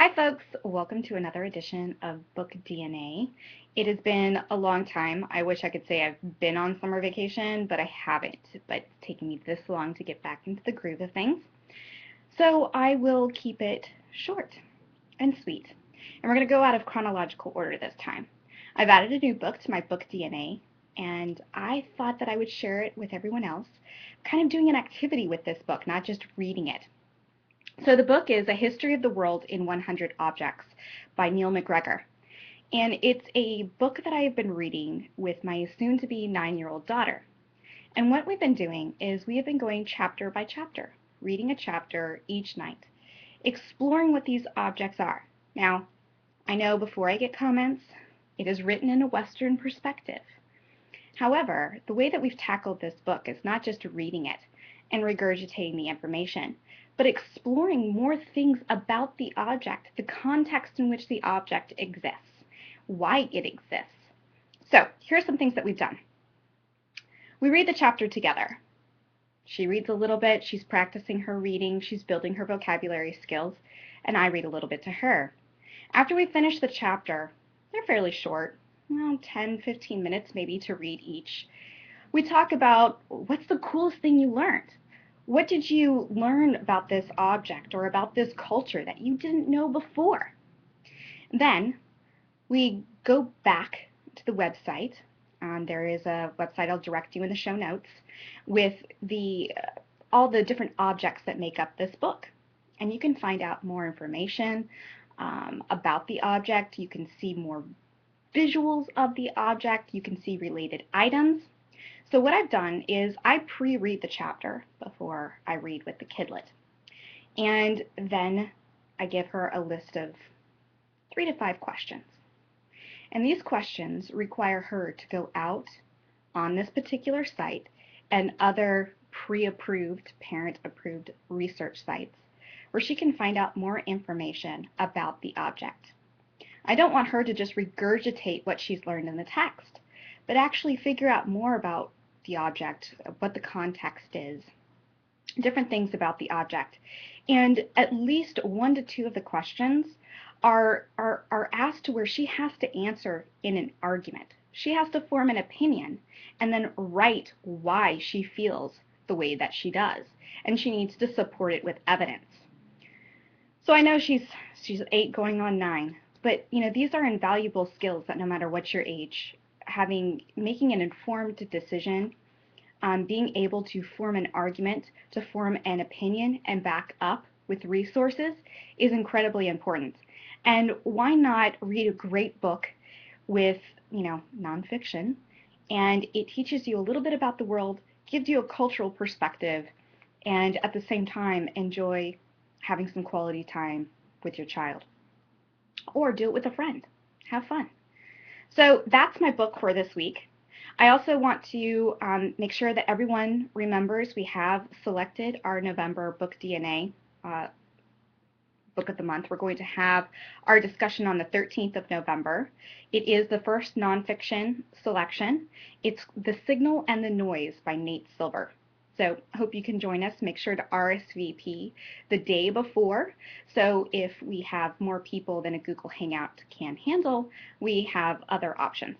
Hi folks, welcome to another edition of Book DNA. It has been a long time. I wish I could say I've been on summer vacation, but I haven't. But it's taken me this long to get back into the groove of things. So I will keep it short and sweet. And we're going to go out of chronological order this time. I've added a new book to my Book DNA, and I thought that I would share it with everyone else, kind of doing an activity with this book, not just reading it. So the book is A History of the World in 100 Objects by Neil MacGregor. And it's a book that I have been reading with my soon-to-be 9-year-old daughter. And what we've been doing is we have been going chapter by chapter, reading a chapter each night, exploring what these objects are. Now, I know before I get comments, it is written in a Western perspective. However, the way that we've tackled this book is not just reading it and regurgitating the information, but exploring more things about the object, the context in which the object exists, why it exists. So here's some things that we've done. We read the chapter together. She reads a little bit, she's practicing her reading, she's building her vocabulary skills, and I read a little bit to her. After we finish the chapter, they're fairly short, around 10-15 minutes maybe to read each. We talk about what's the coolest thing you learned? What did you learn about this object or about this culture that you didn't know before? Then we go back to the website. There is a website I'll direct you in the show notes with all the different objects that make up this book. And you can find out more information about the object. You can see more visuals of the object. You can see related items. So what I've done is I pre-read the chapter before I read with the kidlet. And then I give her a list of 3 to 5 questions. And these questions require her to go out on this particular site and other pre-approved, parent-approved research sites where she can find out more information about the object. I don't want her to just regurgitate what she's learned in the text, but actually figure out more about the object, what the context is, different things about the object. And at least 1 to 2 of the questions are asked to where she has to answer in an argument. She has to form an opinion and then write why she feels the way that she does. And she needs to support it with evidence. So I know she's 8 going on 9, but these are invaluable skills that no matter what your age, making an informed decision, being able to form an argument, to form an opinion and back up with resources is incredibly important. And why not read a great book with, nonfiction, and it teaches you a little bit about the world, gives you a cultural perspective, and at the same time enjoy having some quality time with your child. Or do it with a friend. Have fun. So that's my book for this week. I also want to make sure that everyone remembers we have selected our November Book DNA Book of the Month. We're going to have our discussion on the 13th of November. It is the first nonfiction selection. It's The Signal and the Noise by Nate Silver. So hope you can join us. Make sure to RSVP the day before. So if we have more people than a Google Hangout can handle, we have other options.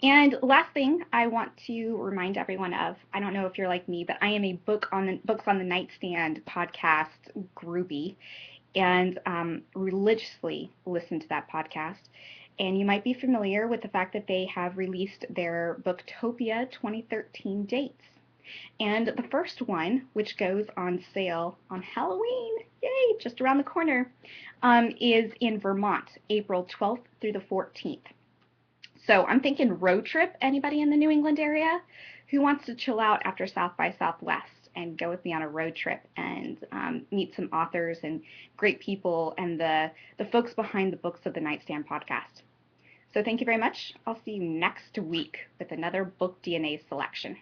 And last thing I want to remind everyone of, I don't know if you're like me, but I am a Books on the Nightstand podcast groupie and religiously listen to that podcast. And you might be familiar with the fact that they have released their Booktopia 2013 dates. And the first one, which goes on sale on Halloween, yay, just around the corner, is in Vermont, April 12th through the 14th. So I'm thinking road trip. Anybody in the New England area who wants to chill out after South by Southwest and go with me on a road trip and meet some authors and great people and the folks behind the Books of the Nightstand podcast. So thank you very much. I'll see you next week with another Book DNA selection.